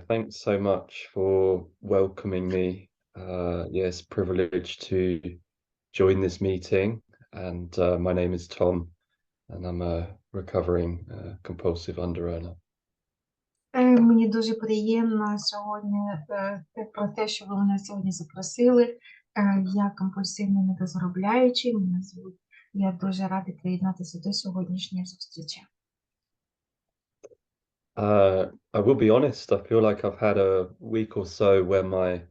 thanks so much for welcoming me. Yes, privileged to join this meeting. And my name is Tom, and I'm a recovering compulsive underearner. Мені дуже приємно сьогодні про те, що ви мене сьогодні запросили. Я компульсивний недозаробляючий, мене звуть. Я дуже рада приєднатися до сьогоднішньої зустрічі. I will be honest, I feel like I've had a week or so where my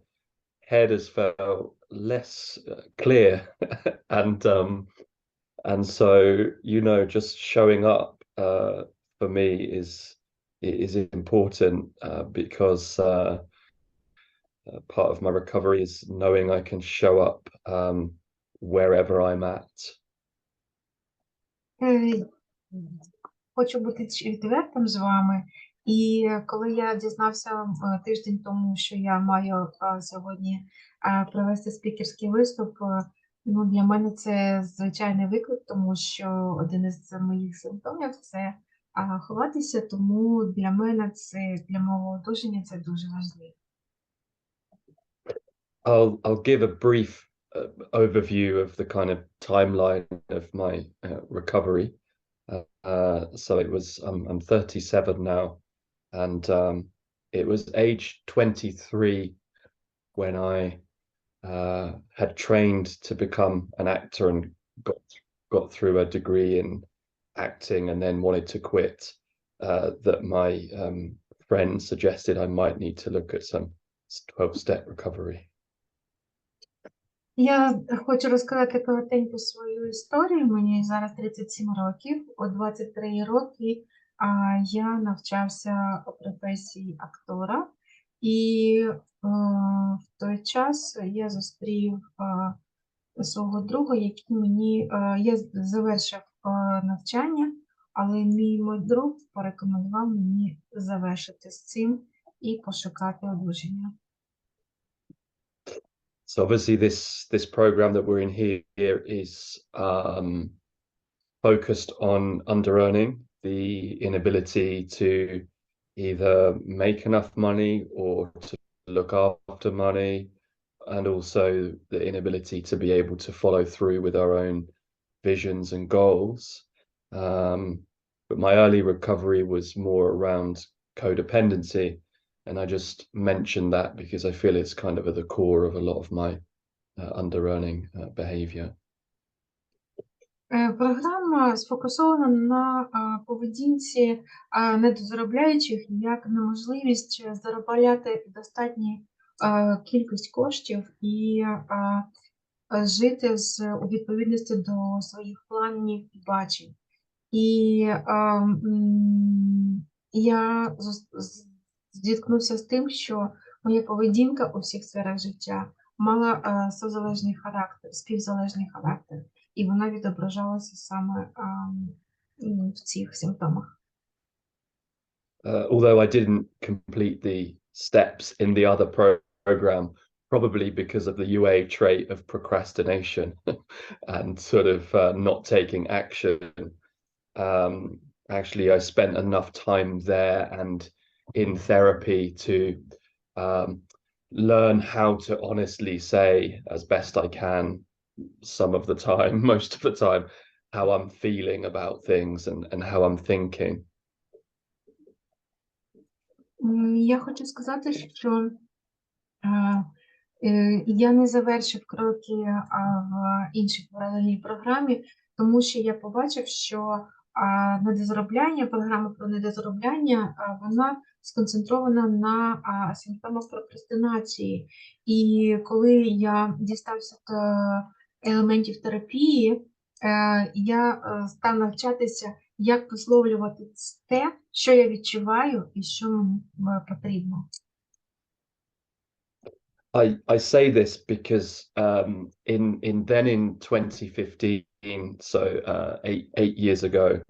head has felt less clear, and so just showing up for me is important because part of my recovery is knowing I can show up wherever I'm at. Хочу бути відвертим з вами. І коли я дізнався тиждень тому, що я маю сьогодні провести спікерський виступ, ну, для мене це звичайний виклик, тому що один із моїх симптомів – це ховатися, тому для мене це, для мого одужання це дуже важливо. I'll give a brief overview of the kind of timeline of my recovery. So I'm 37 now, and it was age 23 when I had trained to become an actor and got through a degree in acting and then wanted to quit, that my friend suggested I might need to look at some 12-step recovery. Я хочу розказати коротенько свою історію. Мені зараз 37 років. У 23 роки я навчався у професії актора. І в той час я зустрів свого друга, який мені... Я завершив навчання, але мій друг порекомендував мені завершити з цим і пошукати одужання. So obviously this program that we're in here is focused on under-earning, the inability to either make enough money or to look after money, and also the inability to be able to follow through with our own visions and goals. But my early recovery was more around codependency. And I just mentioned that because I feel it's kind of at the core of a lot of my under-earning behavior. Програма сфокусована на поведінці недозаробляючих як на можливість заробляти достатню кількість коштів і жити у відповідності до своїх планів і бачень. І я зіткнувся з тим, що моя поведінка у всіх сферах життя мала співзалежний характер, і вона відображалася саме в цих симптомах. Although I didn't complete the steps in the other program, probably because of the UA trait of procrastination and sort of not taking action. Actually, I spent enough time there and in therapy to learn how to honestly say, as best I can, some of the time, most of the time, how I'm feeling about things and how I'm thinking. Я хочу сказати, що я не завершив кроки в іншій паралельній програмі, тому що я побачив, що програма про недозаробляння, вона сконцентрована на симптомах прокрастинації. І коли я дістався до елементів терапії, я став навчатися, як висловлювати те, що я відчуваю і що мені потрібно. I say this because in 2015, so 8 years ago,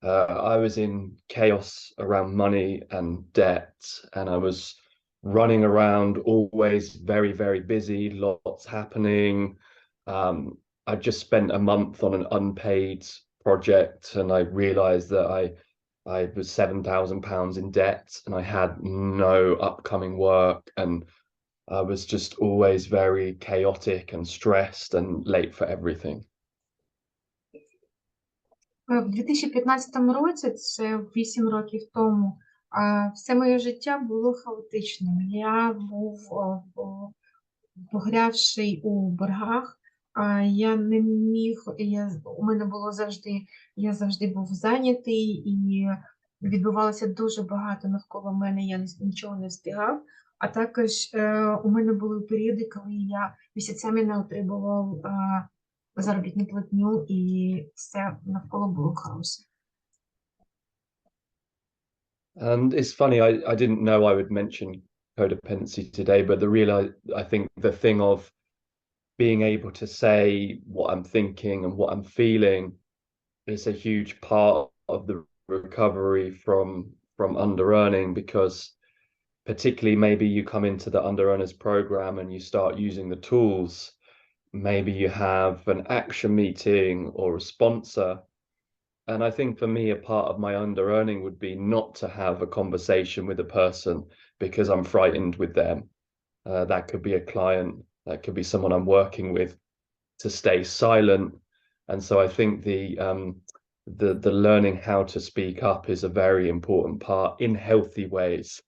I was in chaos around money and debt, and I was running around, always very, very busy, lots happening. I just spent a month on an unpaid project, and I realized that I was £7,000 in debt and I had no upcoming work, and I was just always very chaotic and stressed and late for everything. В 2015 році, це 8 років тому, все моє життя було хаотичним. Я був погрявший у боргах, я не міг, у мене було завжди, я завжди був зайнятий і відбувалося дуже багато навколо мене, я нічого не встигав. А також у мене були періоди, коли я місяцями не отримував заробітну платню, і все навколо було хаос. And it's funny, I didn't know I would mention codependency today, but I think the thing of being able to say what I'm thinking and what I'm feeling is a huge part of the recovery from under earning, because particularly maybe you come into the under earners program and you start using the tools, maybe you have an action meeting or a sponsor. And I think for me, a part of my under earning would be not to have a conversation with a person because I'm frightened with them. That could be a client, that could be someone I'm working with, to stay silent. And so I think the learning how to speak up is a very important part in healthy ways.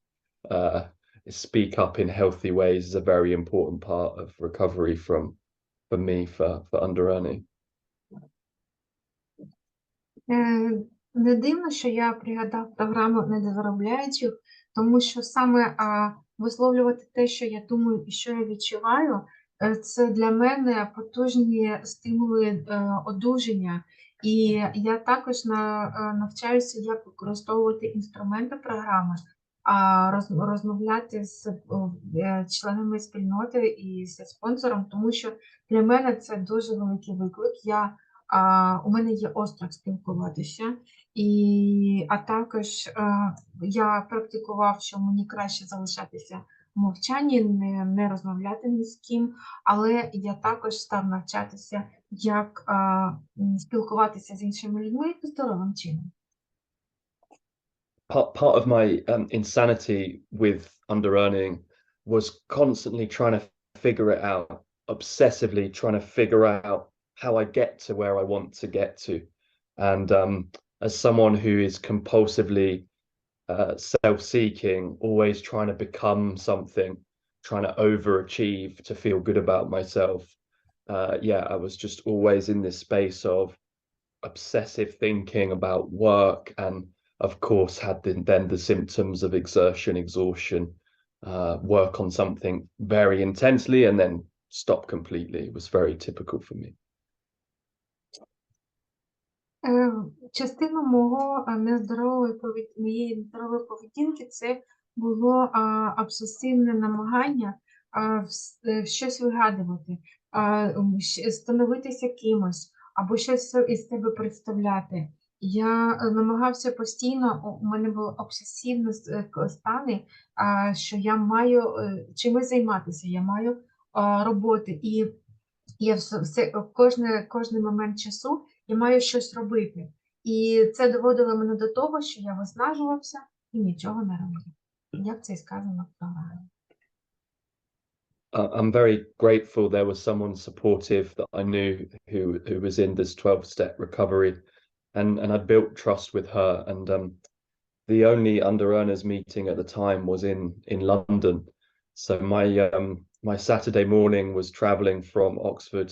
Speak up in healthy ways is a very important part of recovery for me for under earning. Не дивно, що я пригадав програму недозаробляючих, тому що саме висловлювати те, що я думаю і що я відчуваю, це для мене потужні стимули одужання. І я також навчаюся, як використовувати інструменти програми, розмовляти з членами спільноти і зі спонсором, тому що для мене це дуже великий виклик. У мене є острах спілкуватися, а також я практикував, що мені краще залишатися в мовчанні, не розмовляти ні з ким, але я також став навчатися, як спілкуватися з іншими людьми здоровим чином. Part of my insanity with under earning was constantly trying to figure it out, obsessively trying to figure out how I get to where I want to get to. And as someone who is compulsively self-seeking, always trying to become something, trying to overachieve to feel good about myself, I was just always in this space of obsessive thinking about work, and of course had then the symptoms of exertion, exhaustion, work on something very intensely and then stop completely. It was very typical for me. Частину моєї нездорової поведінки це було обсесивне намагання щось вигадувати, становитися кимось або щось із себе представляти. Я намагався постійно, у мене були обсесивні стани, що я маю чимось займатися, я маю роботи, і я кожний момент часу я маю щось робити. І це доводило мене до того, що я виснажувався і нічого не робив. Як це і сказано в програмі. I'm very grateful there was someone supportive that I knew who was in this 12-step recovery, and I built trust with her. And the only under earners meeting at the time was in London. So my Saturday morning was traveling from Oxford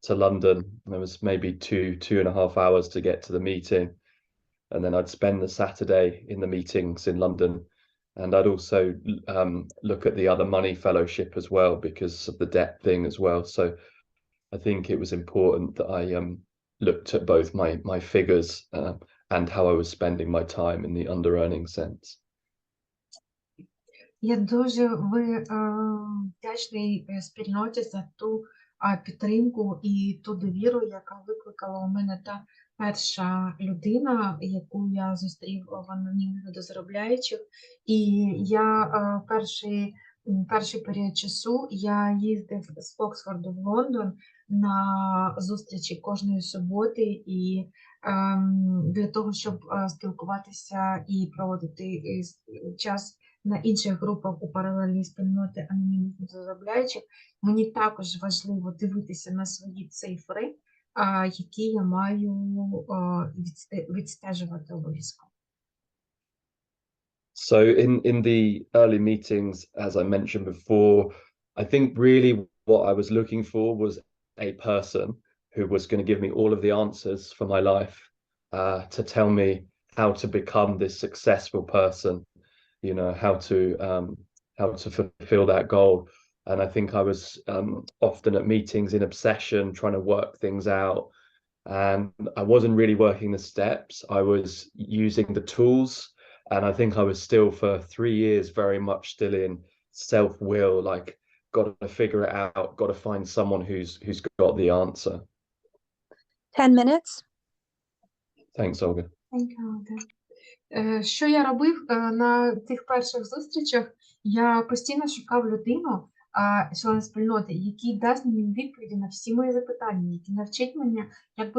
to London. There was maybe 2.5 hours to get to the meeting, and then I'd spend the Saturday in the meetings in London. And I'd also look at the other money fellowship as well because of the debt thing as well. So I think it was important that I looked at both my figures and how I was spending my time in the under earning sense. Я дуже вдячний спільноті за ту підтримку і ту довіру, яка викликала у мене та перша людина, яку я зустрів в анонімних недозаробляючих. І я перший період часу я їздив з Оксфорду в Лондон на зустрічі кожної суботи, і для того, щоб спілкуватися і проводити час на інших групах у паралельній спільноти анонімних заробляючих, мені також важливо дивитися на свої цифри, які я маю відстежувати обов'язково. So in the early meetings, as I mentioned before, I think really what I was looking for was a person who was going to give me all of the answers for my life, to tell me how to become this successful person, you know, how to fulfill that goal. And I think I was often at meetings in obsession, trying to work things out. And I wasn't really working the steps. I was using the tools. And I think I was still for 3 years very much still in self-will, like got to figure it out, got to find someone who's got the answer. 10 minutes. Thanks, Olga. Thank you, Olga. Що я робив на тих перших зустрічах? Я постійно шукав людину, члена спільноти, який дасть мені відповіді на всі мої запитання, який навчить мене, як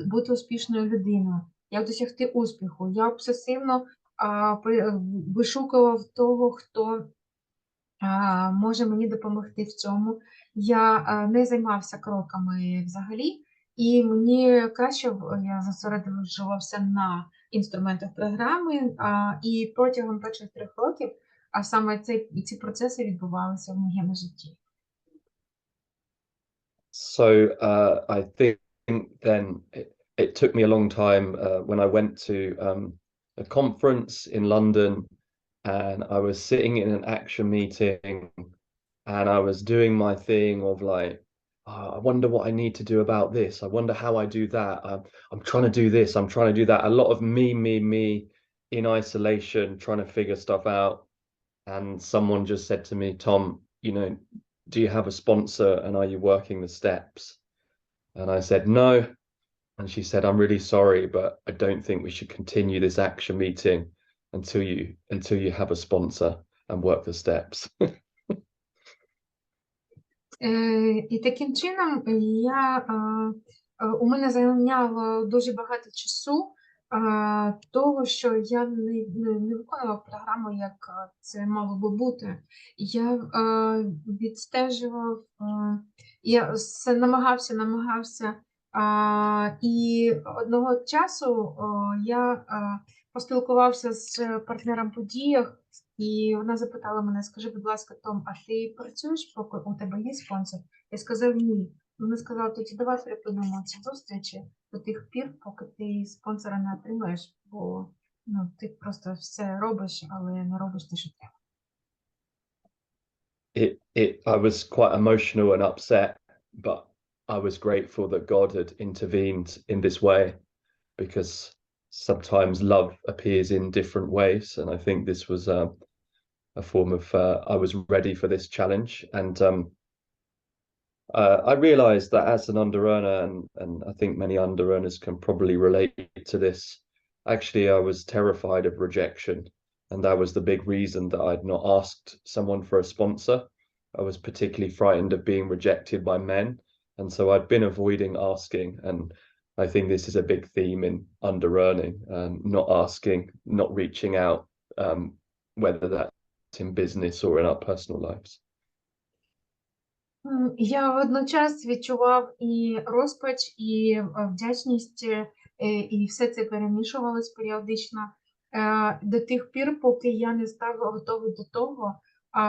бути успішною людиною, як досягти успіху. Я обсесивно вишукував того, хто може мені допомогти в цьому. Я не займався кроками взагалі, і мені краще я зосереджувався на інструментах програми, і протягом перших 3 років, а саме ці процеси відбувалися в моєму житті. So I think then it took me a long time when I went to a conference in London, and I was sitting in an action meeting, and I was doing my thing of like, oh, I wonder what I need to do about this. I wonder how I do that. I'm trying to do this. I'm trying to do that. A lot of me in isolation, trying to figure stuff out. And someone just said to me, Tom, you know, do you have a sponsor and are you working the steps? And I said, no. And she said, I'm really sorry, but I don't think we should continue this action meeting until you have a sponsor and work the steps. І таким чином у мене зайняло дуже багато часу того, що я не виконував програму, як це мало би бути. Я відстежував, я намагався, і одного часу я поспілкувався з партнером по діях, і вона запитала мене, скажи, будь ласка, Том, а ти працюєш, поки у тебе є спонсор? Я сказав, ні. Вона сказала, тоді давай припинимо ці зустрічі до тих пір, поки ти спонсора не отримаєш, бо ти просто все робиш, але не робиш те, що треба. I was quite emotional and upset, but I was grateful that God had intervened in this way, because sometimes love appears in different ways, and I think this was a form of I was ready for this challenge. And I realized that as an under-earner, and I think many under-earners can probably relate to this, actually I was terrified of rejection, and that was the big reason that I'd not asked someone for a sponsor. I was particularly frightened of being rejected by men, and so I'd been avoiding asking. And I think this is a big theme in under-earning, not asking, not reaching out, whether that's in business or in our personal lives. Я водночас відчував і розпач, і вдячність, і все це перемішувалось періодично до тих пір, поки я не став готовий до того,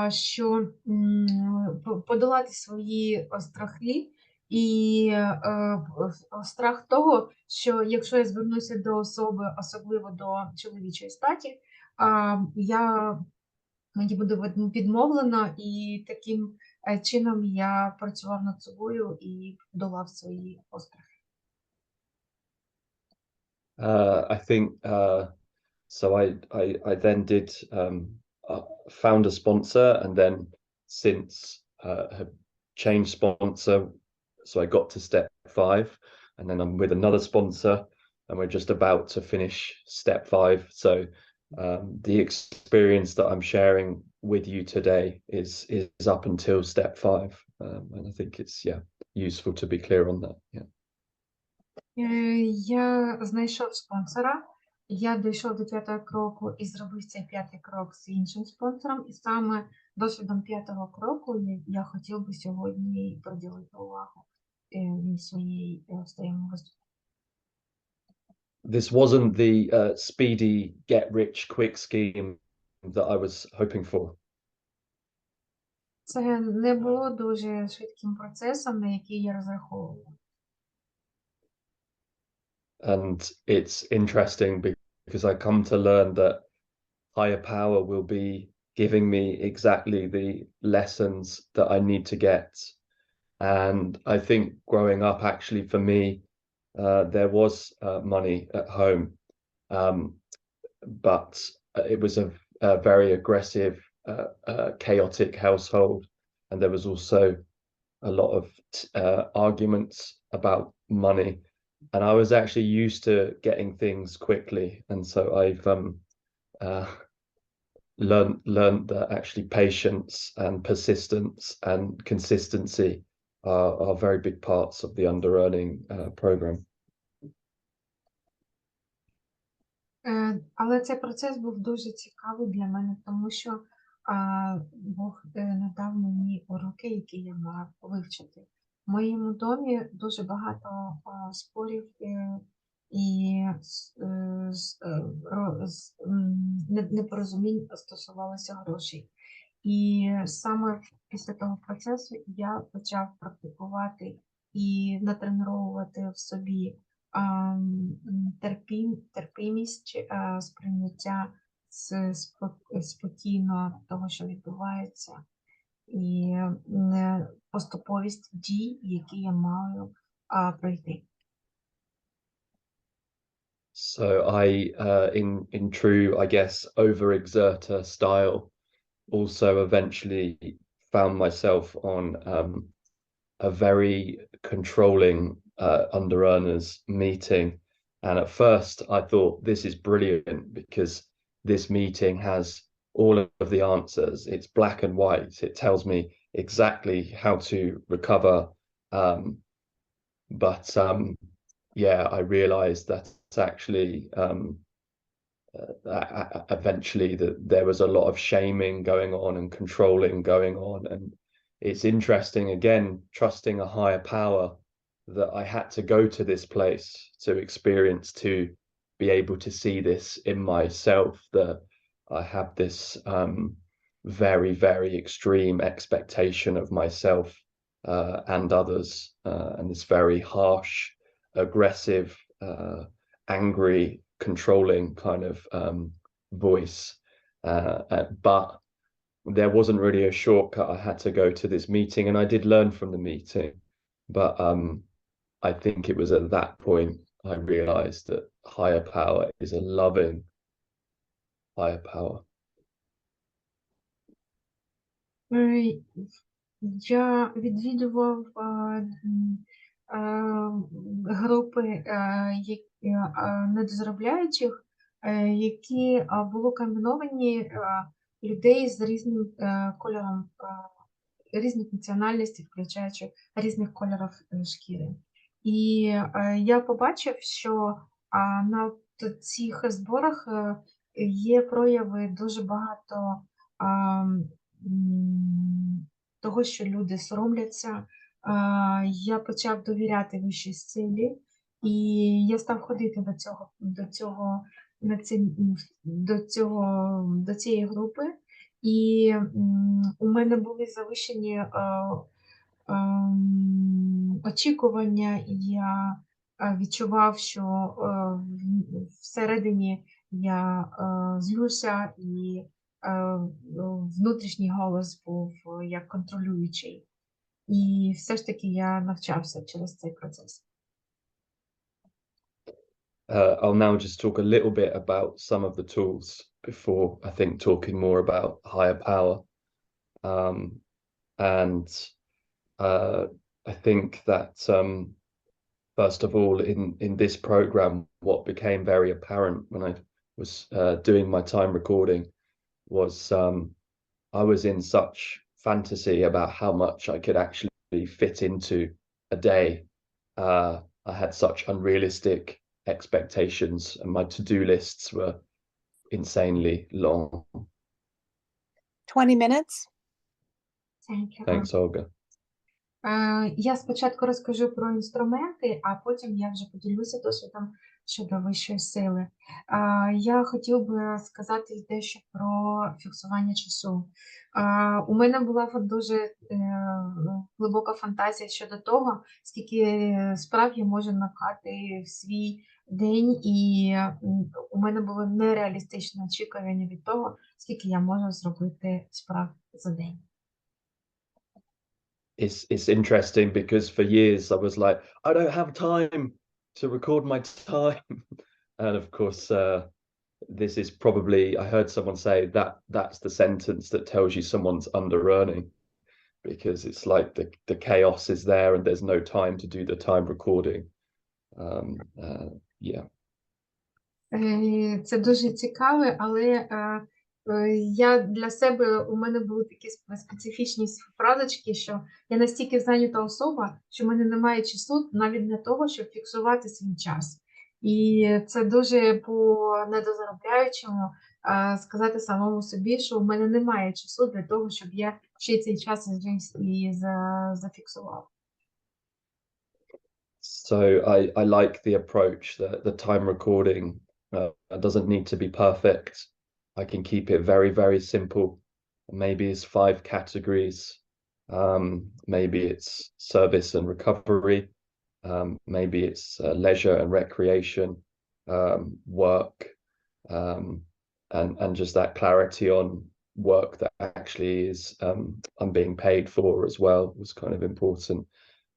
що подолати свої страхи і страх того, що якщо я звернуся до особи, особливо до чоловічої статі, мені буде відмовлено, і таким чином я працював над собою і долав свої острахи. I think so I then did found a sponsor, and then since have changed sponsor, so I got to step 5, and then I'm with another sponsor, and we're just about to finish step 5. So the experience that I'm sharing with you today is up until step 5, and I think it's useful to be clear on that. Я знайшов спонсора, я дійшов до 5-го кроку і зробив цей 5-й крок з іншим спонсором. І саме досвідом 5-го кроку я хотів би сьогодні приділити увагу своєму виступу. This wasn't the speedy get rich quick scheme that I was hoping for. Це не було дуже швидким процесом, на який я розраховував. And it's interesting because I come to learn that higher power will be giving me exactly the lessons that I need to get. And I think growing up, actually, for me, there was money at home, but it was a very aggressive, chaotic household. And there was also a lot of arguments about money. And I was actually used to getting things quickly. And so I've learned that actually patience and persistence and consistency are very big parts of the under-earning program. Але цей процес був дуже цікавий для мене, тому що Бог надав мені уроки, які я мала вивчити. В моєму домі дуже багато спорів і непорозумінь стосувалося грошей. І саме після того процесу я почав практикувати і натренувати в собі терпімість, сприйняття спокійно того, що відбувається, і поступовість дій, які я маю пройти. So I, in true, I guess, overexerter style, also eventually found myself on a very controlling under-earners meeting. And at first I thought, this is brilliant because this meeting has all of the answers. It's black and white. It tells me exactly how to recover. But yeah, I realized that it's actually eventually that there was a lot of shaming going on and controlling going on. And it's interesting, again, trusting a higher power, that I had to go to this place to experience, to be able to see this in myself, that I have this very, very extreme expectation of myself and others, and this very harsh, aggressive, angry, controlling kind of voice. But there wasn't really a shortcut. I had to go to this meeting, and I did learn from the meeting. But I think it was at that point I realized that higher power is a loving higher power. Я відвідував групи недозаробляючих, які були комбіновані людей з різним кольором, різних національностей, включаючи різних кольорів шкіри. І я побачив, що на цих зборах є прояви дуже багато того, що люди соромляться. Я почав довіряти вищій силі, і я став ходити до цієї групи, і у мене були завищені очікування, і я відчував, що всередині я злюся, і внутрішній голос був як контролюючий. І все ж таки я навчався через цей процес. I'll now just talk a little bit about some of the tools before, I think, talking more about higher power. And I think that first of all, in this program, what became very apparent when I was doing my time recording was I was in such fantasy about how much I could actually fit into a day. I had such unrealistic expectations, and my to-do lists were insanely long. 20 minutes. Thank you. Thanks, Olga. Я спочатку розкажу про інструменти, а потім я вже поділюся досвідом щодо вищої сили. Я хотів би сказати дещо про фіксування часу. У мене була дуже глибока фантазія щодо того, скільки справ я можу напхати в свій день, і у мене було нереалістичне очікування від того, скільки я можу зробити справ за день. It's interesting because for years I was like, I don't have time to record my time. And of course, this is probably, I heard someone say that that's the sentence that tells you someone's under earning, because it's like the chaos is there and there's no time to do the time recording. Yeah. Це дуже цікаве, але я для себе, у мене були такі специфічні фразочки, що я настільки зайнята особа, що в мене немає часу навіть для того, щоб фіксувати свій час. І це дуже по недозаробляючому сказати самому собі, що в мене немає часу для того, щоб я ще цей час і зафіксував. So I like the approach that the time recording doesn't need to be perfect. I can keep it very, very simple. Maybe it's 5 categories. Maybe it's service and recovery. Maybe it's leisure and recreation, work, and just that clarity on work that actually is I'm being paid for as well was kind of important.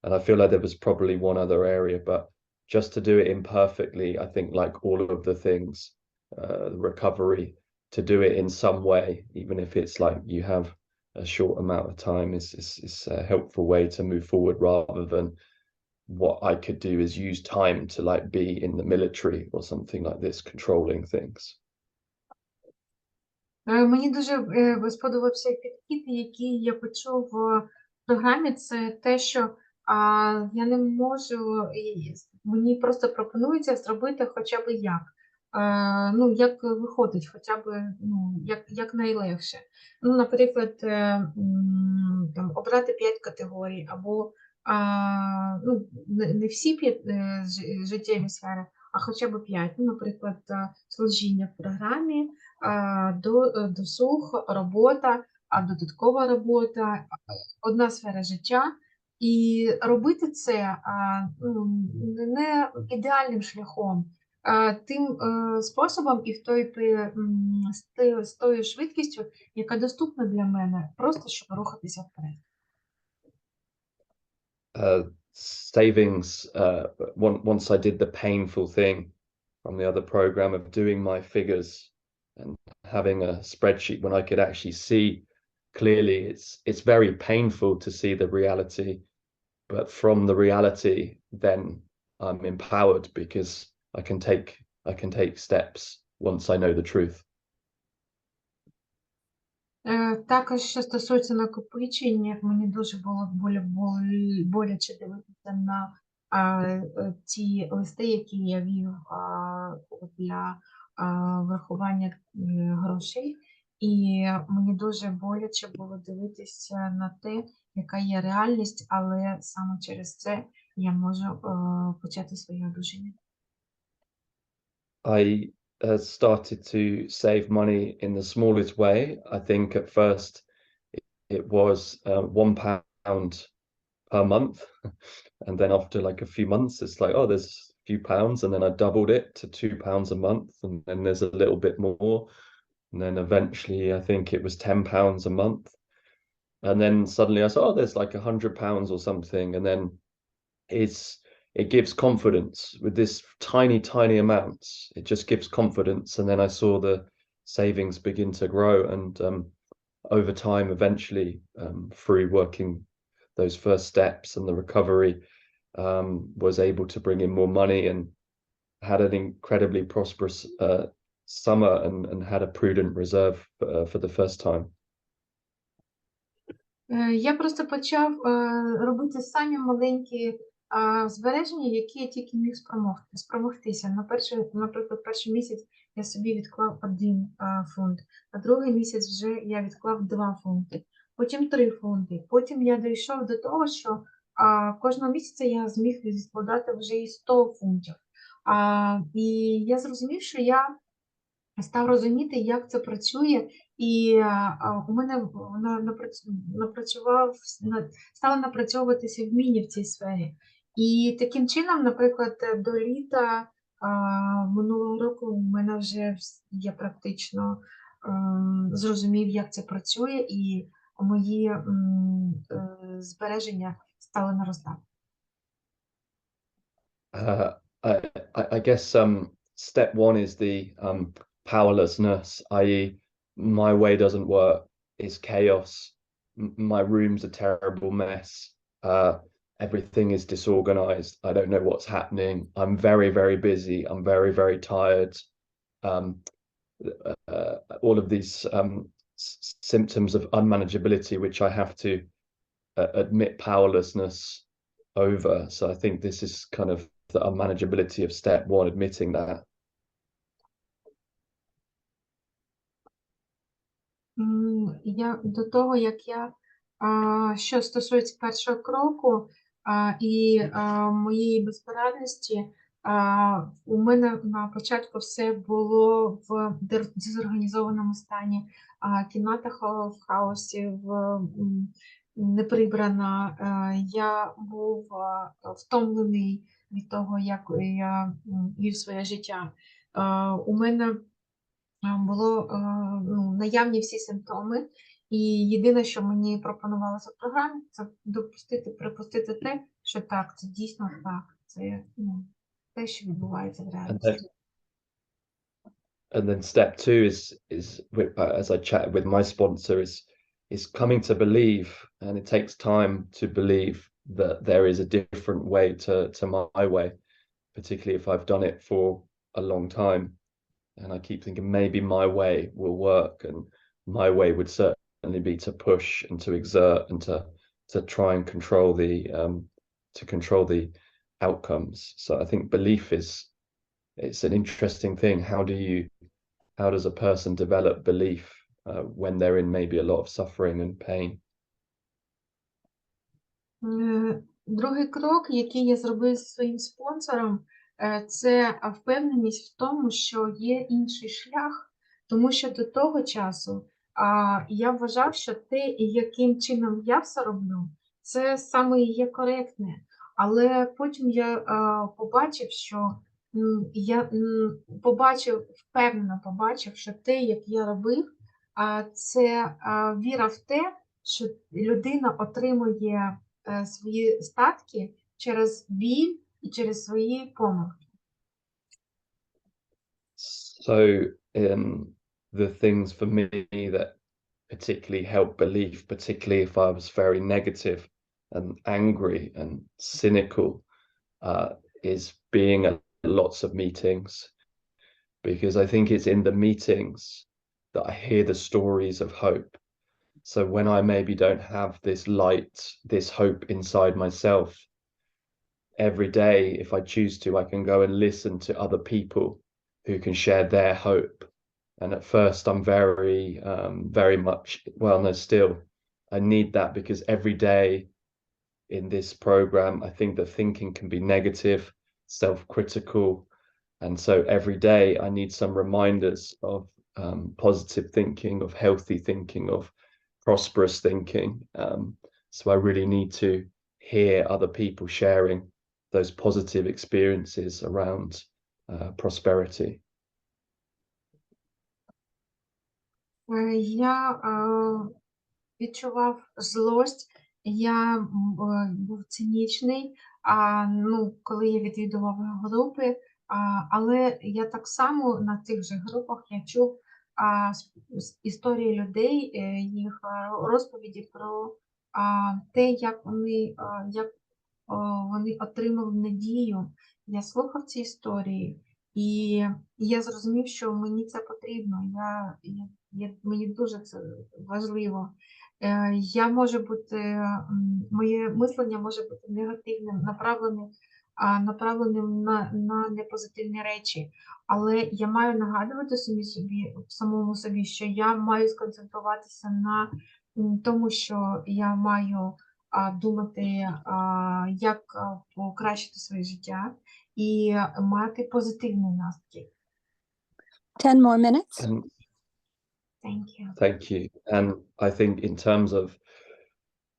And I feel like there was probably one other area, but just to do it imperfectly, I think like all of the things, recovery, to do it in some way, even if it's like you have a short amount of time, is a helpful way to move forward, rather than what I could do is use time to like be in the military or something like this, controlling things. Мені дуже сподобався підхід, який я почув в програмі. Це те, що я не можу, мені просто пропонується зробити хоча б як. Ну, як виходить, хоча б, ну, як найлегше. Ну, наприклад, там, обрати 5 категорій, або ну, не всі 5 життєві сфери, а хоча б 5. Ну, наприклад, служіння в програмі, досуг, робота, додаткова робота, одна сфера життя. І робити це не ідеальним шляхом, тим способом і з тою швидкістю, яка доступна для мене, просто щоб рухатися вперед. Savings, once I did the painful thing from the other program of doing my figures and having a spreadsheet when I could actually see clearly, it's very painful to see the reality, but from the reality then I'm empowered because I can take steps once I know the truth. Також, що стосується накопичення, мені дуже було боляче дивитися на ті листи, які я вів для врахування грошей. І мені дуже боляче було дивитися на те, яка є реальність, але саме через це я можу почати своє одужання. I started to save money in the smallest way. I think at first it was £1 per month, and then after like a few months it's like, oh, there's a few pounds, and then I doubled it to £2 a month, and then there's a little bit more, and then eventually I think it was £10 a month, and then suddenly I saw, oh, there's like £100 or something, and then it gives confidence with this tiny amounts. It just gives confidence. And then I saw the savings begin to grow. And over time, eventually, through working those first steps and the recovery, was able to bring in more money and had an incredibly prosperous summer and had a prudent reserve for the first time. Я просто почав робити самі маленькі збереження, які я тільки міг спромогтися. Наприклад, перший місяць я собі відклав 1 фунт, а другий місяць вже я відклав 2 фунти, потім 3 фунти. Потім я дійшов до того, що кожного місяця я зміг відкладати вже і 100 фунтів. І я зрозумів, що я став розуміти, як це працює, і у мене стало напрацьовуватися вміння в цій сфері. І таким чином, наприклад, до літа минулого року у мене вже я практично зрозумів, як це працює, і мої збереження стали наростати. I guess step one is the powerlessness, i.e. my way doesn't work, it's chaos, my room's a terrible mess, everything is disorganized, I don't know what's happening, I'm very, very busy, I'm very, very tired. All of these symptoms of unmanageability, which I have to admit powerlessness over. So I think this is kind of the unmanageability of step one, admitting that. До того, що стосується першого кроку і моєї безпорадності, у мене на початку все було в дезорганізованому стані, кімната в хаосі, не прибрана, я був втомлений від того, як я вів своє життя. У мене було наявні всі симптоми, і єдине, що мені пропонувалося в програмі, це припустити те, що так, це дійсно так, це те, що відбувається в реальності. And then step two is as I chatted with my sponsor, is coming to believe, and it takes time to believe that there is a different way to my way, particularly if I've done it for a long time. And I keep thinking maybe my way will work, and my way would certainly be to push and to exert and to try and control the outcomes. So I think belief it's an interesting thing. How does a person develop belief when they're in maybe a lot of suffering and pain? Другий крок, який я зробив зі своїм спонсором, це впевненість в тому, що є інший шлях, тому що до того часу я вважав, що те, яким чином я все роблю, це саме і є коректне. Але потім я побачив, що впевнено побачив, що те, як я робив, це віра в те, що людина отримує свої статки через біль і через свої помилки. So the things for me that particularly help belief, particularly if I was very negative and angry and cynical, is being at lots of meetings, because I think it's in the meetings that I hear the stories of hope. So when I maybe don't have this light, this hope inside myself, every day, if I choose to, I can go and listen to other people who can share their hope. And at first I'm very much, well, no, still, I need that, because every day in this program, I think the thinking can be negative, self-critical. And so every day I need some reminders of positive thinking, of healthy thinking, of prosperous thinking. So I really need to hear other people sharing those positive experiences around prosperity. Я відчував злость, я був цинічний, коли я відвідував групи, але я так само на цих же групах я чув історії людей, їх розповіді про те, як вони отримали надію. Я слухав ці історії, і я зрозумів, що мені це потрібно, мені дуже це важливо. Я можу бути, моє мислення може бути негативним, направленим на непозитивні речі. Але я маю нагадувати самому собі, що я маю сконцентруватися на тому, що я маю думати, як покращити своє життя і мати позитивний настрій. 10 more minutes. And Thank you. thank you. And I think in terms of,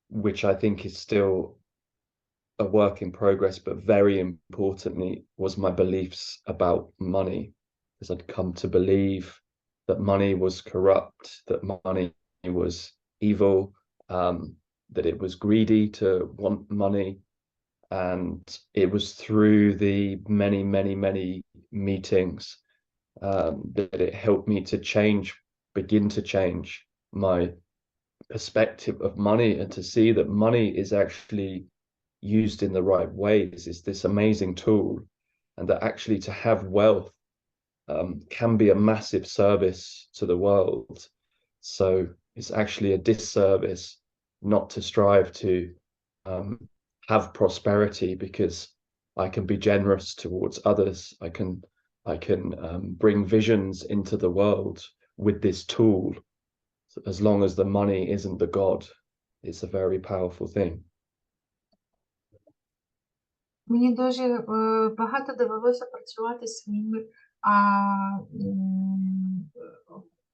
which I think is still a work in progress, but very importantly, was my beliefs about money. Because I'd come to believe that money was corrupt, that money was evil, that it was greedy to want money. And it was through the many meetings that it helped me to begin to change my perspective of money, and to see that money is actually used in the right ways, is this amazing tool, and that actually to have wealth can be a massive service to the world. So it's actually a disservice not to strive to have prosperity, because I can be generous towards others. I can bring visions into the world with this tool, as long as the money isn't the God. It's a very powerful thing. Мені дуже багато довелося працювати зі своїми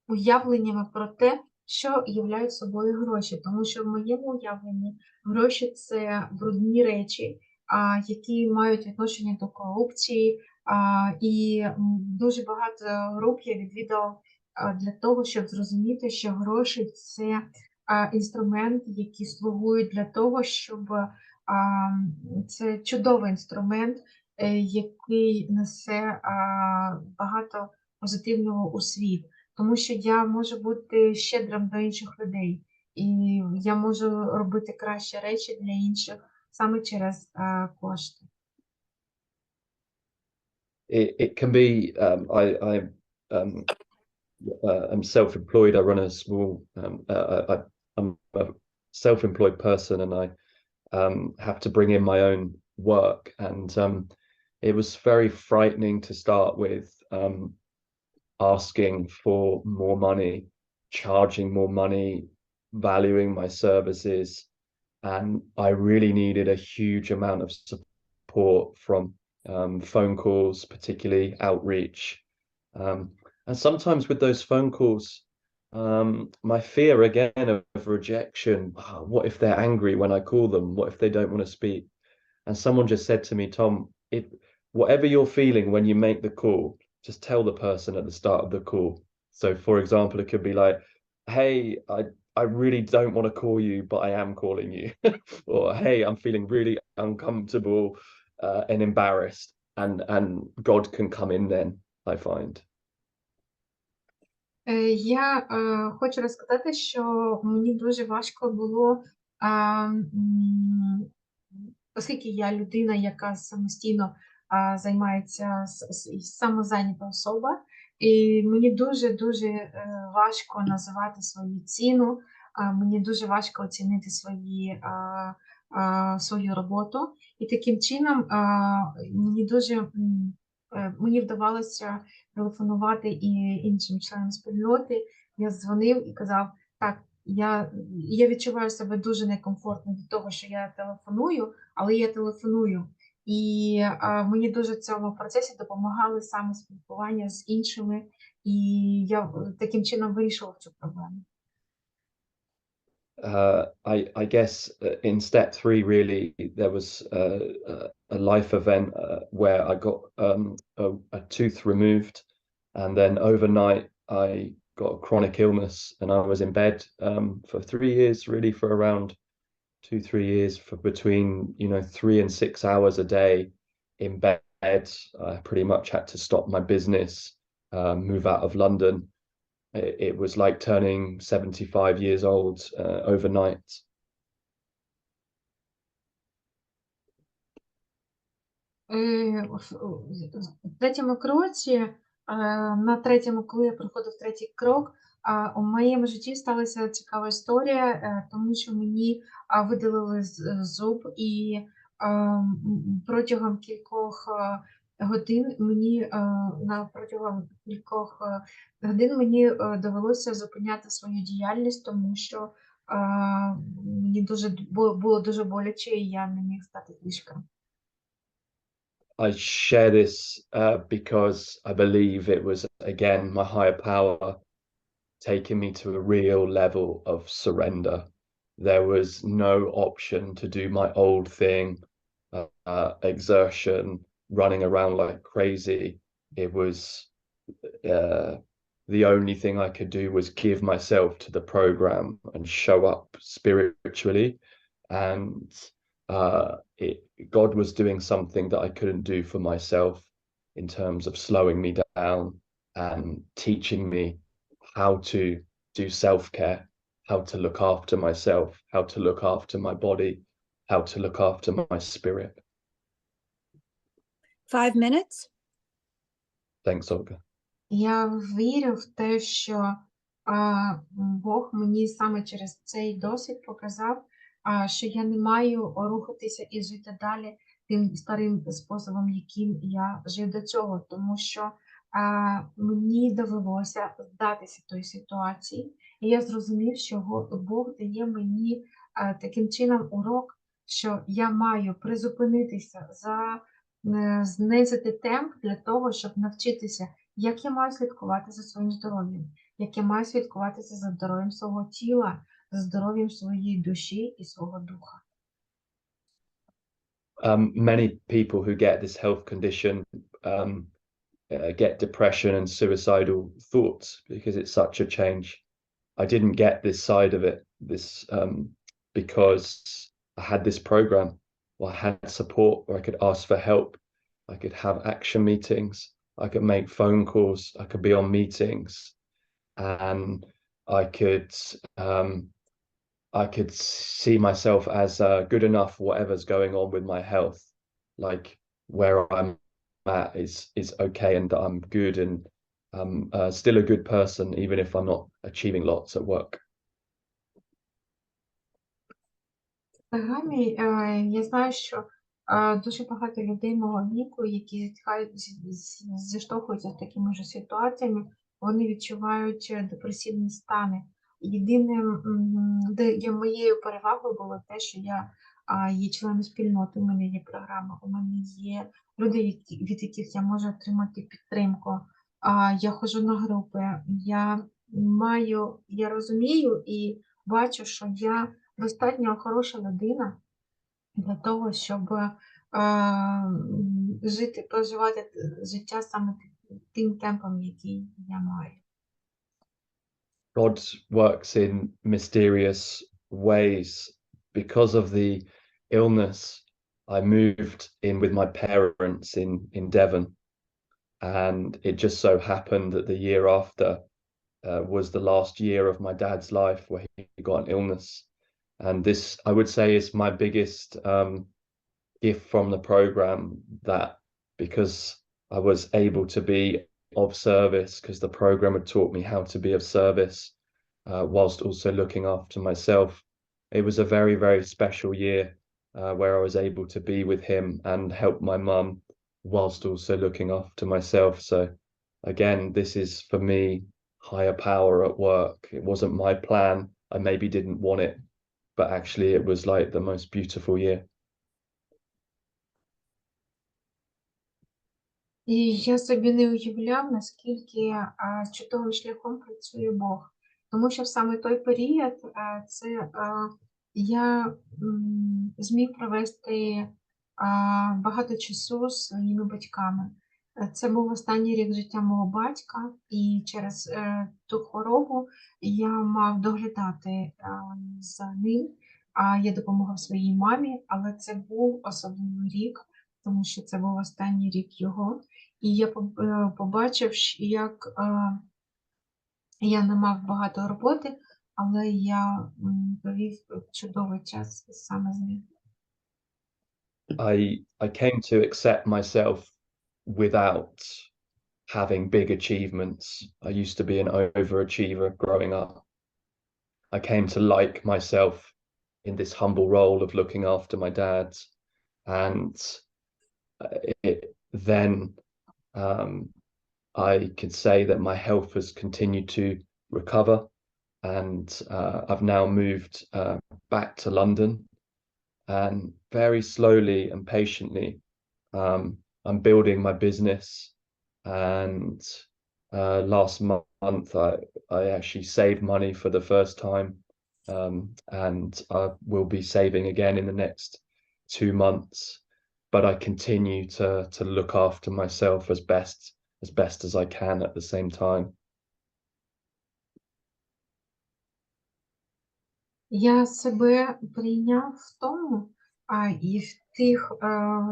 уявленнями про те, що являють собою гроші. Тому що в моєму уявленні гроші – це брудні речі, які мають відношення до корупції. І дуже багато груп я відвідала для того, щоб зрозуміти, що гроші – це інструмент, які слугують для того, щоб це чудовий інструмент, який несе багато позитивного у світ. Тому що я можу бути щедрим до інших людей, і я можу робити кращі речі для інших саме через кошти. It can be, I'm self-employed. I run a small, I'm a self-employed person, and I have to bring in my own work. And it was very frightening to start with, asking for more money, charging more money, valuing my services. And I really needed a huge amount of support from phone calls, particularly outreach. And sometimes with those phone calls, my fear again of rejection. What if they're angry when I call them? What if they don't want to speak? And someone just said to me, Tom, whatever you're feeling when you make the call, just tell the person at the start of the call. So for example, it could be like, hey, I really don't want to call you, but I am calling you. Or, hey, I'm feeling really uncomfortable and embarrassed. And God can come in then, I find. Я хочу розказати, що мені дуже важко було, оскільки я людина, яка самостійно займається, самозайнята особа, і мені дуже важко називати свою ціну, мені дуже важко оцінити свою роботу. І таким чином мені вдавалося телефонувати і іншим членам спільноти. Я дзвонив і казав, так, я відчуваю себе дуже некомфортно від того, що я телефоную, але я телефоную. І мені дуже в цьому процесі допомагали саме спілкування з іншими, і я таким чином вирішувала цю проблему. I guess in step 3, really, there was a life event where I got a tooth removed, and then overnight I got a chronic illness, and I was in bed for 3 years, really, for around 2-3 years, for between 3 and 6 hours a day in bed. I pretty much had to stop my business, move out of London. It was like turning 75 years old overnight. В третьому кроці, коли я проходив третій крок, У моєму житті сталася цікава історія, тому що мені видалили зуб, і протягом кількох годин протягом кількох годин мені довелося зупиняти свою діяльність, тому що мені було дуже боляче, і я не міг стати з ліжка. I share this because I believe it was, again, my higher power taking me to a real level of surrender. There was no option to do my old thing, exertion, running around like crazy. It was the only thing I could do was give myself to the program and show up spiritually. And God was doing something that I couldn't do for myself in terms of slowing me down and teaching me how to do self-care, how to look after myself, how to look after my body, how to look after my spirit. 5 minutes. Thanks, Olga. Я вірю в те, що Бог мені саме через цей досвід показав, що я не маю рухатися і жити далі тим старим способом, яким я жив до цього, тому що мені довелося здатися той ситуації, і я зрозумів, що Бог дає мені таким чином урок, що я маю призупинитися, знизити темп для того, щоб навчитися, як я маю слідкувати за своїм здоров'ям, як я маю слідкувати за здоров'ям свого тіла, за здоров'ям своєї душі і свого духа. Many people who get this health condition get depression and suicidal thoughts because it's such a change. I didn't get this side of it, because I had this program, or I had support, or I could ask for help. I could have action meetings. I could make phone calls. I could be on meetings, and I could see myself as good enough, whatever's going on with my health. Like where I'm at is okay, and that I'm good, and I'm still a good person, even if I'm not achieving lots at work. Програмі я знаю, що дуже багато людей мого віку, які зіштовхуються з такими ж ситуаціями, вони відчувають депресивні стани. Єдиним, моєю перевагою було те, що я є членом спільноти, у мене є програма, у мене є люди, від яких я можу отримати підтримку. Я ходжу на групи, я розумію і бачу, що я достатньо хороша людина для того, щоб проживати життя саме тим темпом, який я маю. God works in mysterious ways. Because of the illness, I moved in with my parents in Devon, and it just so happened that the year after was the last year of my dad's life where he got an illness. And this, I would say, is my biggest gift from the program, that because I was able to be of service, because the program had taught me how to be of service whilst also looking after myself. It was a very, very special year where I was able to be with him and help my mum whilst also looking after myself. So again, this is for me higher power at work. It wasn't my plan. I maybe didn't want it, but actually it was like the most beautiful year. І я собі не уявляв, наскільки чудовим шляхом працює Бог. Тому що в саме той період я зміг провести багато часу з своїми батьками. Це був останній рік життя мого батька, і через ту хворобу я мав доглядати за ним. Я допомагав своїй мамі, але це був особливий рік, тому що це був останній рік його. І я побачив, як я не мав багато роботи, але я провів чудовий час саме з ним. I came to accept myself without having big achievements. I used to be an overachiever growing up. I came to like myself in this humble role of looking after my dad, and then I could say that my health has continued to recover, and I've now moved back to London, and very slowly and patiently I'm building my business. And last month I actually saved money for the first time, and I will be saving again in the next 2 months. But I continue to look after myself as best as I can at the same time. Я себе прийняв в тому, і в тих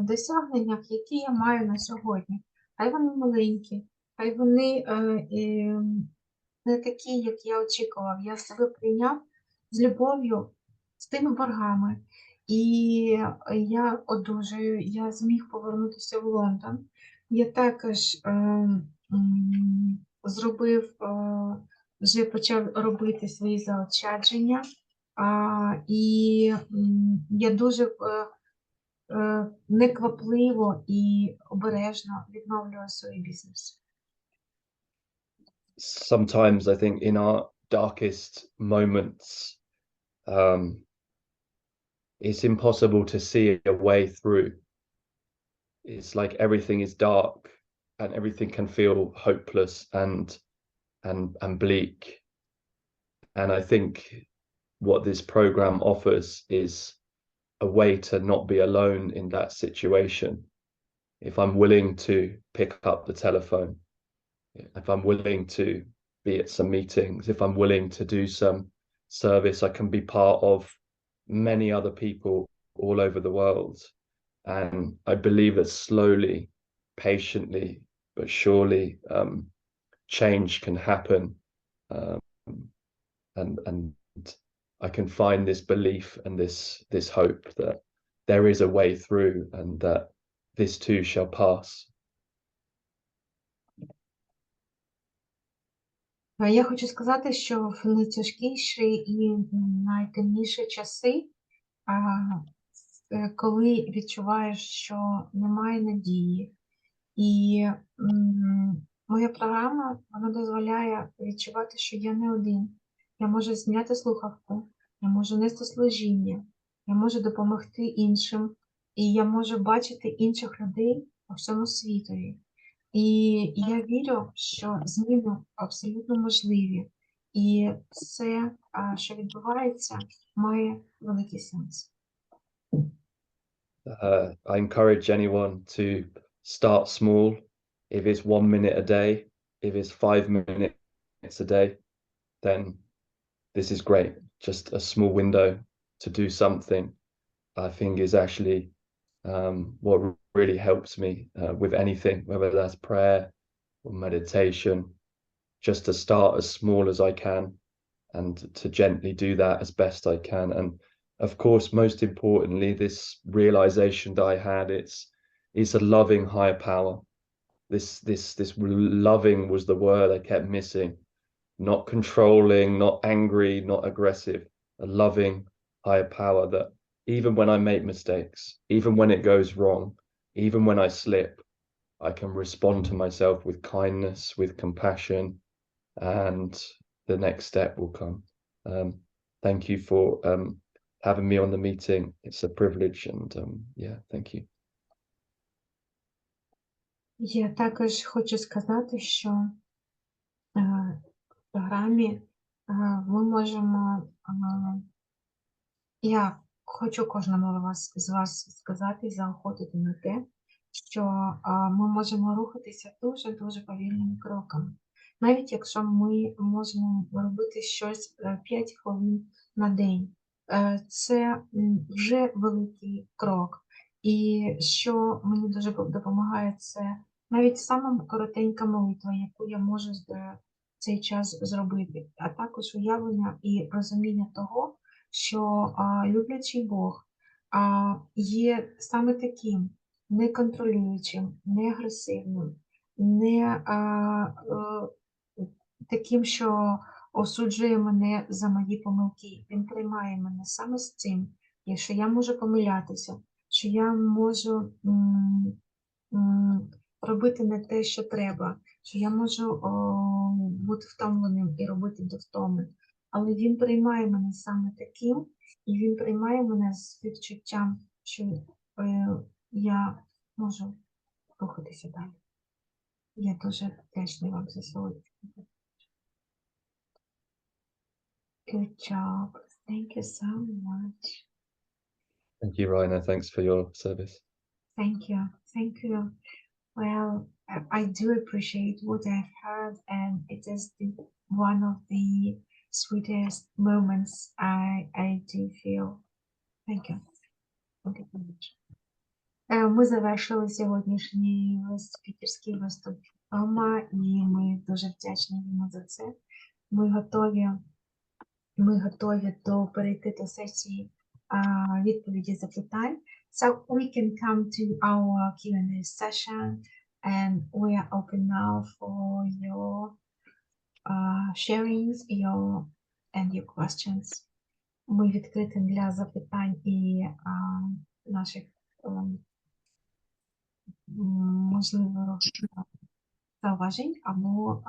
досягненнях, які я маю на сьогодні. Хай вони маленькі, хай вони не такі, як я очікував. Я себе прийняв з любов'ю, з тими боргами. І я одужаю, я зміг повернутися в Лондон. Я також вже почав робити свої заощадження. І я дуже неквапливо і обережно відновлюю свій бізнес. Sometimes I think in our darkest moments, it's impossible to see a way through. It's like everything is dark and everything can feel hopeless and bleak. And I think what this program offers is a way to not be alone in that situation. If I'm willing to pick up the telephone, if I'm willing to be at some meetings, if I'm willing to do some service, I can be part of many other people all over the world. And I believe that slowly, patiently, but surely, change can happen. And I can find this belief and this hope that there is a way through, and that this too shall pass. Я хочу сказати, що в найтяжкіші і найтемніші часи, коли відчуваєш, що немає надії, і моя програма, вона дозволяє відчувати, що я не один. Я можу зняти слухавку, я можу нести служіння, я можу допомогти іншим, і я можу бачити інших людей по всьому світові. І я вірю, що зміни абсолютно можливі. І все, що відбувається, має великий сенс. I encourage anyone to start small. If it's 1 minute a day, if it's 5 minutes a day, then this is great. Just a small window to do something, I think, is actually what really helps me with anything, whether that's prayer or meditation. Just to start as small as I can, and to gently do that as best I can. And of course, most importantly, this realization that I had, it's a loving higher power. This loving was the word I kept missing. Not controlling, not angry, not aggressive. A loving higher power that even when I make mistakes, even when it goes wrong, even when I slip, I can respond to myself with kindness, with compassion, and the next step will come. Thank you for having me on the meeting. It's a privilege, and yeah, thank you. Я також хочу сказати, що в програмі ми можемо, я хочу кожному з вас сказати і заохотити на те, що ми можемо рухатися дуже-дуже повільними кроками. Навіть якщо ми можемо робити щось 5 хвилин на день, це вже великий крок. І що мені дуже допомагає, це навіть сама коротенька молитва, яку я можу цей час зробити, а також уявлення і розуміння того, що люблячий Бог є саме таким, не контролюючим, не агресивним, не таким, що осуджує мене за мої помилки. Він приймає мене саме з цим, і що я можу помилятися, що я можу робити не те, що треба, що я можу бути втомленим і робити до втоми. Але він приймає мене саме таким, і він приймає мене з відчуттям, що я можу рухатися далі. Я дуже вдячна вам за сьогодні. Good job. Thank you so much. Thank you, Rainer. Thanks for your service. Thank you. Thank you. Well, I do appreciate what I've heard, and it is one of the sweetest moments I do feel. Thank you. Thank you so much. Ми завершили сьогоднішній спікерський виступ Тома, і ми дуже вдячні йому за це. Ми готові перейти до сесії відповіді запитань. So we can come to our Q&A session, and we are open now for your sharings and your questions. Ми відкриті для запитань і наших можливо зауважень або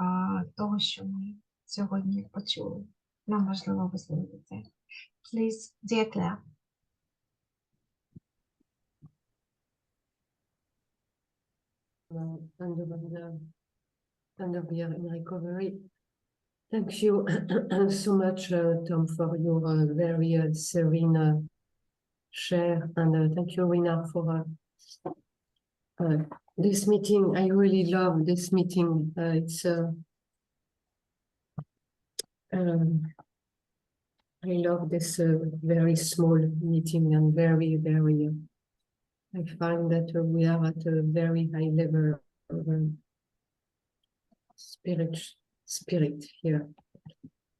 того, що ми сьогодні почули. Нам важливо висловити це. Please, dear Claire. And we are in recovery. Thank you so much, Tom, for your very serene share, and thank you, Rina, for this meeting. I really love this meeting. It's I love this very small meeting, and very, I find that we are at a very high level of spirit here.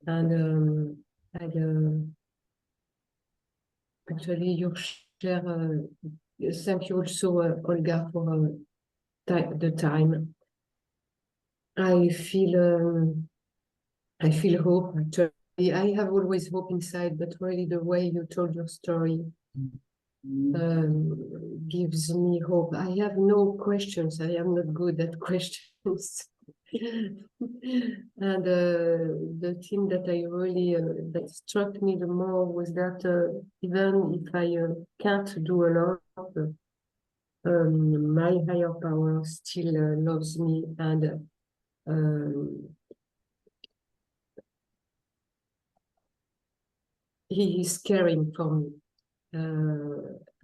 And actually your share, thank you also, Olga, for the time. I feel hope. Actually, I have always hope inside, but really the way you told your story gives me hope. I have no questions. I am not good at questions. And the thing that I really that struck me the more was that even if I can't do a lot, my higher power still loves me, and he is caring for me.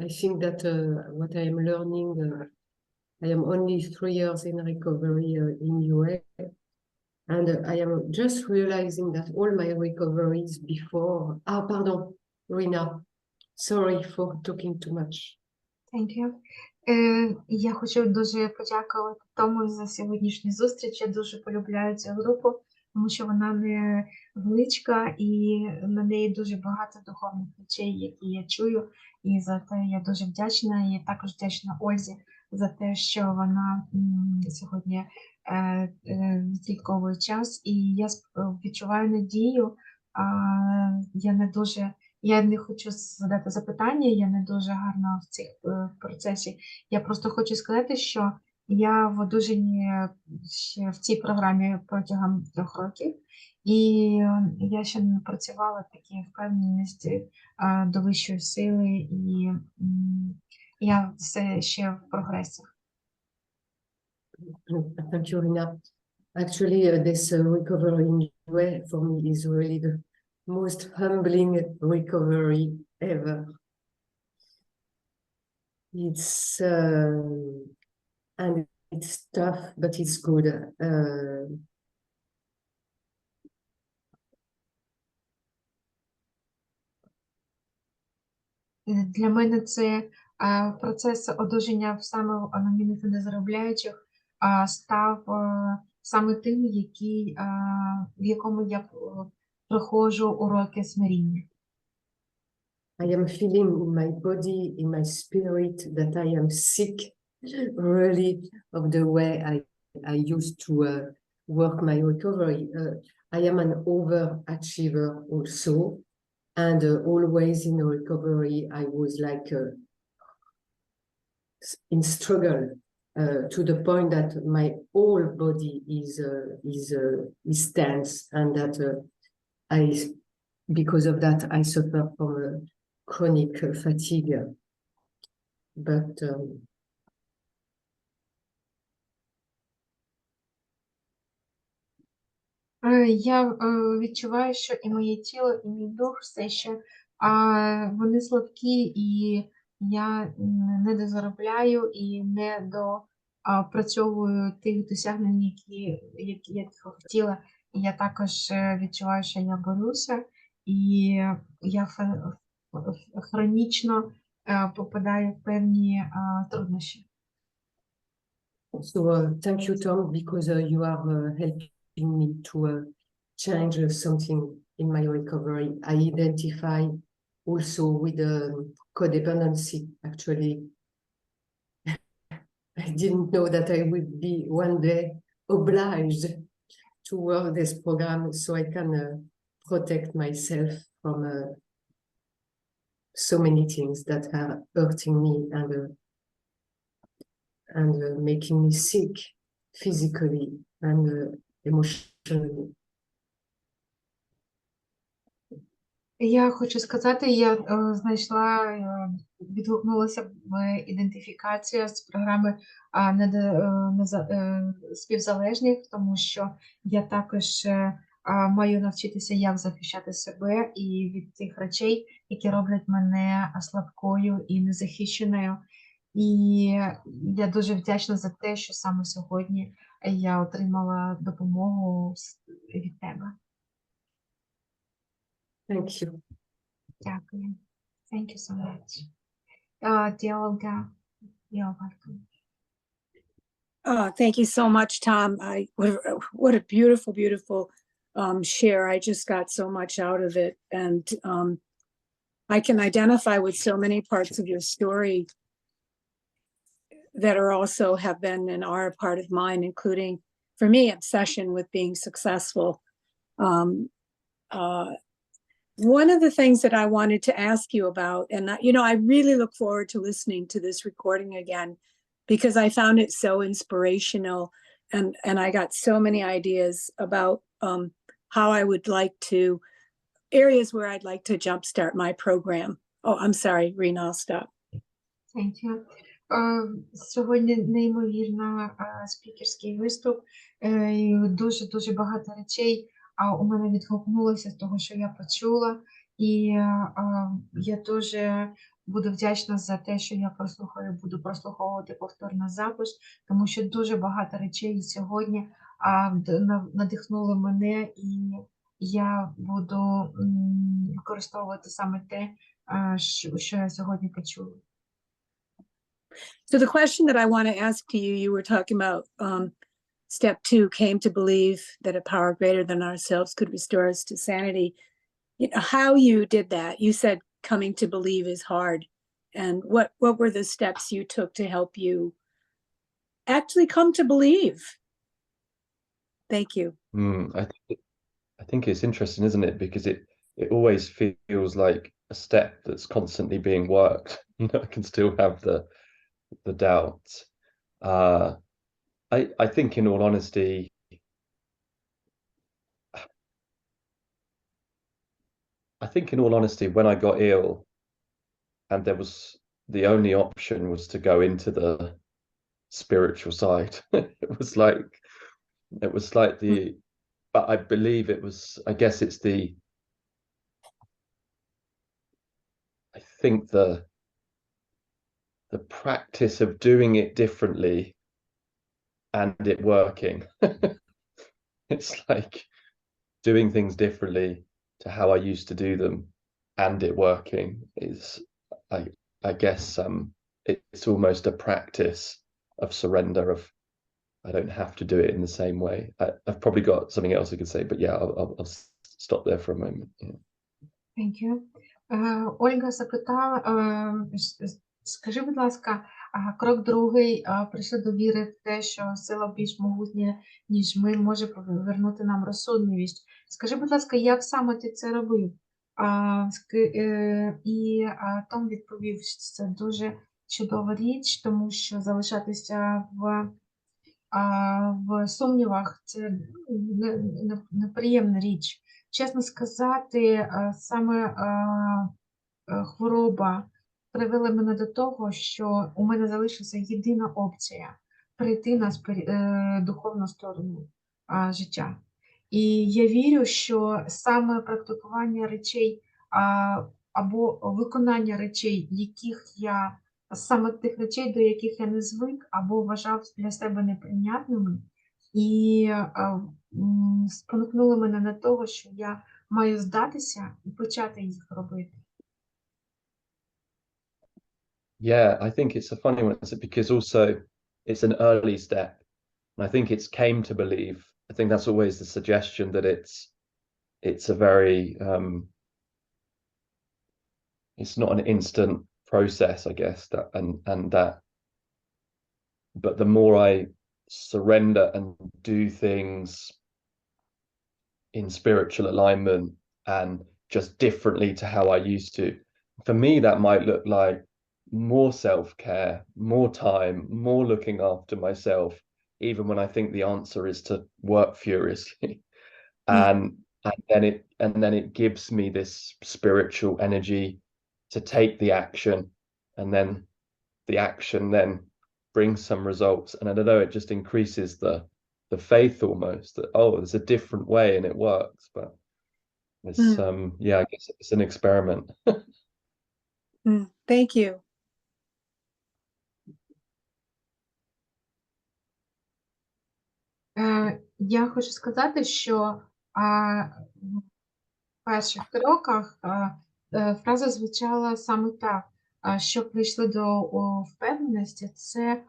I think that what I am learning, I am only 3 years in recovery in UA, and I am just realizing that all my recoveries before. Pardon, Rina. Sorry for talking too much. Thank you. Я хочу дуже подякувати Тому за сьогоднішню зустріч. Я дуже полюбляю цю групу, тому що вона не величка і на неї дуже багато духовних речей, які я чую. І за те я дуже вдячна. І також вдячна Ользі за те, що вона сьогодні відслідковує час. І я відчуваю надію. Я не хочу задати запитання, я не дуже гарна в цих процесі. Я просто хочу сказати, що я в одужанні ще в цій програмі протягом 3 років, і я ще не працювала такі впевненості до вищої сили, і я все ще в прогресі. Thank you, Rina. Actually, this recovery in UA for me is really the most humbling recovery ever. It's and it's tough, but it's good. Для мене це процес одужання саме анонімних і незаробляючих став саме тим, в якому я проходжу уроки смиріння. I am feeling in my body, in my spirit, that I am sick, really, of the way I I used to work my recovery. I am an overachiever also, and always in recovery, I was like in struggle to the point that my whole body is tense, and that because of that, I suffer from chronic fatigue. But Я відчуваю, що і моє тіло, і мій дух все ще вони слабкі, і я не дозаробляю і не допрацьовую тих досягнень, які я хотіла. І я також відчуваю, що я борюся, і я хронічно попадаю в певні труднощі. So thank you, Tom, because you are helping me to change something in my recovery. I identify also with codependency. Actually, I didn't know that I would be one day obliged to work this program so I can protect myself from so many things that are hurting me and making me sick physically and emotionally. Я хочу сказати, я відгукнулася в ідентифікацію з програми співзалежних, тому що я також маю навчитися, як захищати себе і від тих речей, які роблять мене слабкою і незахищеною. І я дуже вдячна за те, що саме сьогодні я отримала допомогу від тебе. Thank you. Дякую. Thank you so much. Dear Olga, you're welcome. Thank you so much, Tom. What a beautiful, beautiful share. I just got so much out of it. And I can identify with so many parts of your story that are also have been and are a part of mine, including, for me, obsession with being successful. One of the things that I wanted to ask you about, and I really look forward to listening to this recording again, because I found it so inspirational, and I got so many ideas about how I would like to, areas where I'd like to jumpstart my program. Oh, I'm sorry, Rena, I'll stop. Thank you. Сьогодні неймовірно спікерський виступ, і дуже багато речей у мене відгукнулося з того, що я почула, і я дуже буду вдячна за те, що я буду прослуховувати повторно запис, тому що дуже багато речей сьогодні надихнули мене, і я буду використовувати саме те, що я сьогодні почула. So the question that I want to ask to you, you were talking about step 2, came to believe that a power greater than ourselves could restore us to sanity. How you did that? You said coming to believe is hard. And what were the steps you took to help you actually come to believe? Thank you. I think it's interesting, isn't it? Because it always feels like a step that's constantly being worked. I can still have the doubts. I think, in all honesty, when I got ill and the only option was to go into the spiritual side, it was like but I believe I guess it's I think the practice of doing it differently and it working. It's like doing things differently to how I used to do them and it working is, I guess it's almost a practice of surrender, of I don't have to do it in the same way. I've probably got something else I could say, but yeah, I'll stop there for a moment. Yeah. Thank you. Ольга запитала, скажи, будь ласка, Крок другий, прийшли до віри в те, що сила більш могутня, ніж ми, може повернути нам розсудливість. Скажи, будь ласка, як саме ти це робив? І Том відповів, що це дуже чудова річ, тому що залишатися в сумнівах це неприємна річ. Чесно сказати, саме хвороба привела мене до того, що у мене залишилася єдина опція прийти на духовну сторону життя. І я вірю, що саме практикування речей або виконання речей, саме тих речей, до яких я не звик, або вважав для себе неприйнятними, і спонукнуло мене на того, що я маю здатися і почати їх робити. Yeah, I think it's a funny one because also it's an early step. And I think it's came to believe. I think that's always the suggestion that it's a very it's not an instant process, I guess, that and that but the more I surrender and do things in spiritual alignment and just differently to how I used to, for me that might look like more self-care, more time, more looking after myself, even when I think the answer is to work furiously. and then it gives me this spiritual energy to take the action, and then the action then brings some results, and I don't know, it just increases the faith almost that, oh, there's a different way and it works. But it's yeah, I guess it's an experiment. Thank you. Я хочу сказати, що в перших кроках фраза звучала саме так, що прийшли до впевненості, це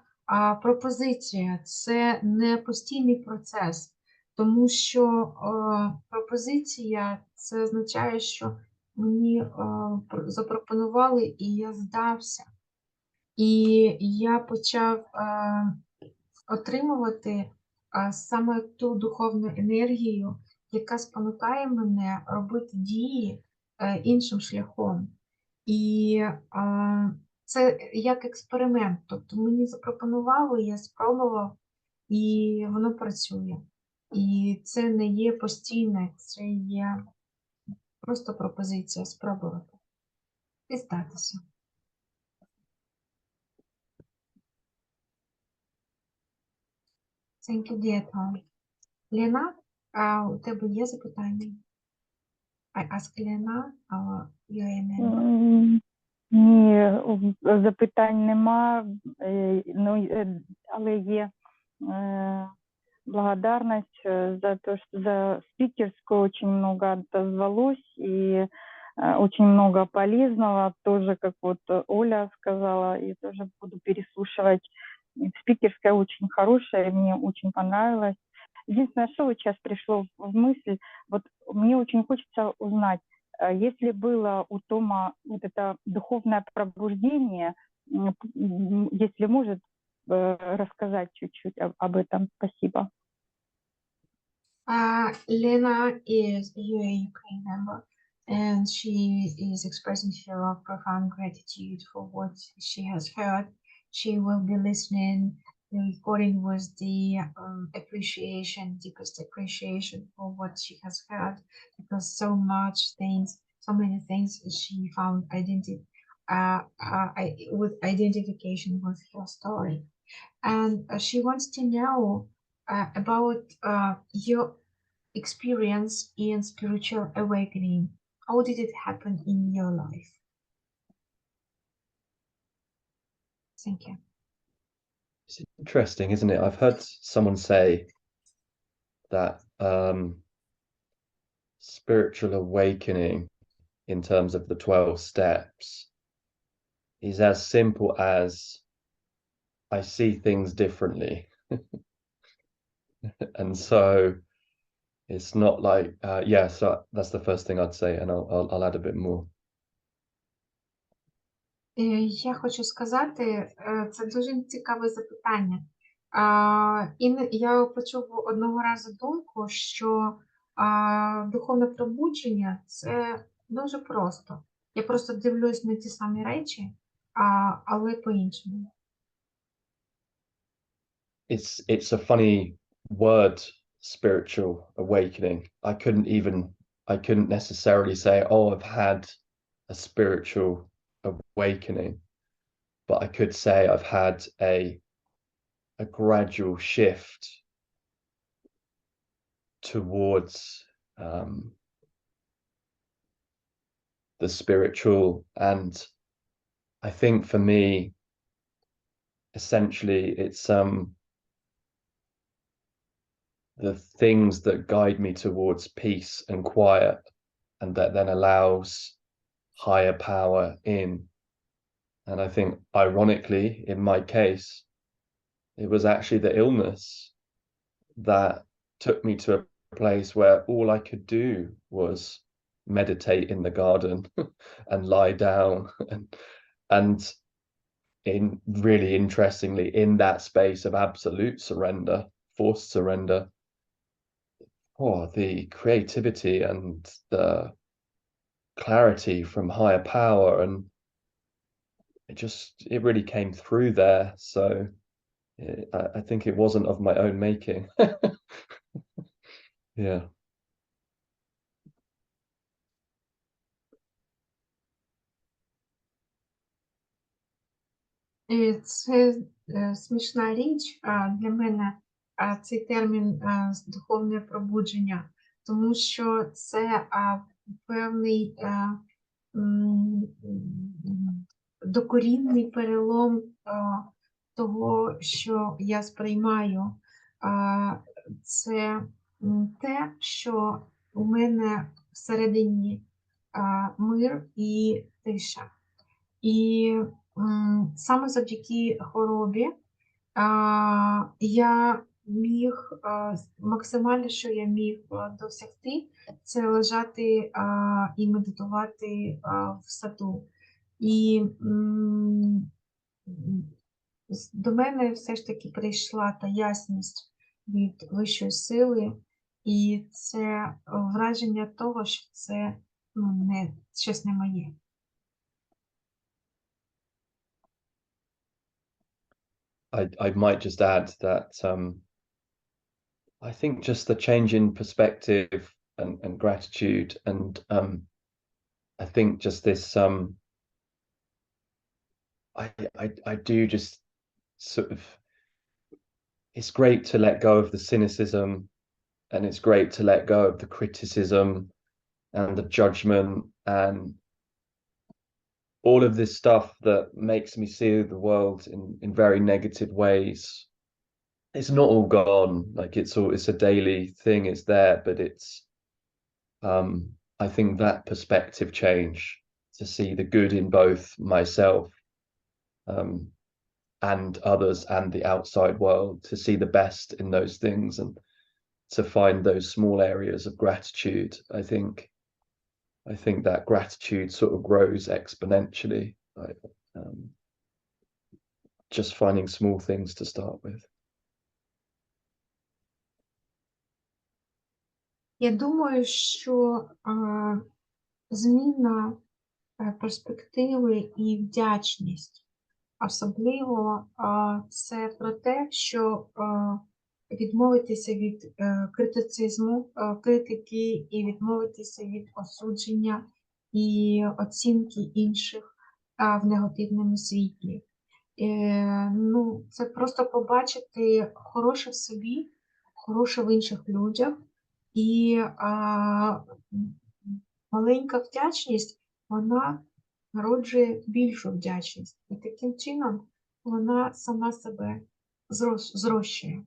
пропозиція, це не постійний процес, тому що пропозиція це означає, що мені запропонували і я здався. І я почав отримувати саме ту духовну енергію, яка спонукає мене робити дії іншим шляхом. І це як експеримент. Тобто мені запропонували, я спробував, і воно працює. І це не є постійне, це є просто пропозиція спробувати і здатися. Thank you, dear Tom. Лена, у тебе є запитання? I ask Lena, your email. Ні, запитань нема, ну, але є благодарность за то, что за спикерскую очень много отозвалось, и очень много полезного, тоже, как вот Оля сказала, и тоже буду переслушивать. Спикерская очень хорошая, мне очень понравилось. Единственное, что вот сейчас пришло в мысль, вот мне очень хочется узнать, если было у Тома вот это духовное пробуждение, если может рассказать чуть-чуть об этом. Спасибо. Lena is a Ukraine member, and she is expressing her profound gratitude for what she has heard. She will be listening the recording with the appreciation, deepest appreciation for what she has heard, because so many things she found with identification with her story. And she wants to know about your experience in spiritual awakening. How did it happen in your life? Thank you. It's interesting, isn't it? I've heard someone say that spiritual awakening in terms of the 12 steps is as simple as I see things differently. And so it's not like yeah, so that's the first thing I'd say, and I'll add a bit more. Я хочу сказати, це дуже цікаве запитання. Я почув одного разу думку, що духовне пробудження це дуже просто. Я просто дивлюсь на ті самі речі, але по-іншому. It's a funny word, spiritual awakening. I couldn't necessarily say, oh, I've had a spiritual awakening, but I could say I've had a gradual shift towards the spiritual. And I think for me, essentially, it's the things that guide me towards peace and quiet, and that then allows higher power in. And I think, ironically, in my case, it was actually the illness that took me to a place where all I could do was meditate in the garden and lie down. And really interestingly, in that space of absolute surrender, forced surrender, the creativity and the clarity from higher power, and it really came through there. So I think it wasn't of my own making. Yeah. Це смішна річ для мене, цей термін духовне пробудження, тому що це певний докорінний перелом того, що я сприймаю. Це те, що у мене всередині мир і тиша. І саме завдяки хворобі я міг максимально, що я міг досягти, це лежати і медитувати в саду. І до мене все ж таки прийшла та ясність від вищої сили, і це враження того, що це щось не моє. I might just add that I think just the change in perspective and gratitude, and I think just this I do just sort of, it's great to let go of the cynicism, and it's great to let go of the criticism and the judgment and all of this stuff that makes me see the world in very negative ways. It's not all gone. Like it's a daily thing. It's there, but it's I think that perspective change, to see the good in both myself and others and the outside world, to see the best in those things and to find those small areas of gratitude. I think that gratitude sort of grows exponentially, like, just finding small things to start with. Я думаю, що зміна перспективи і вдячність, особливо це про те, що відмовитися від критицизму, критики і відмовитися від осудження і оцінки інших в негативному світлі. Це просто побачити хороше в собі, хороше в інших людях, і маленька вдячність, вона народжує більшу вдячність. І таким чином вона сама себе зрощує.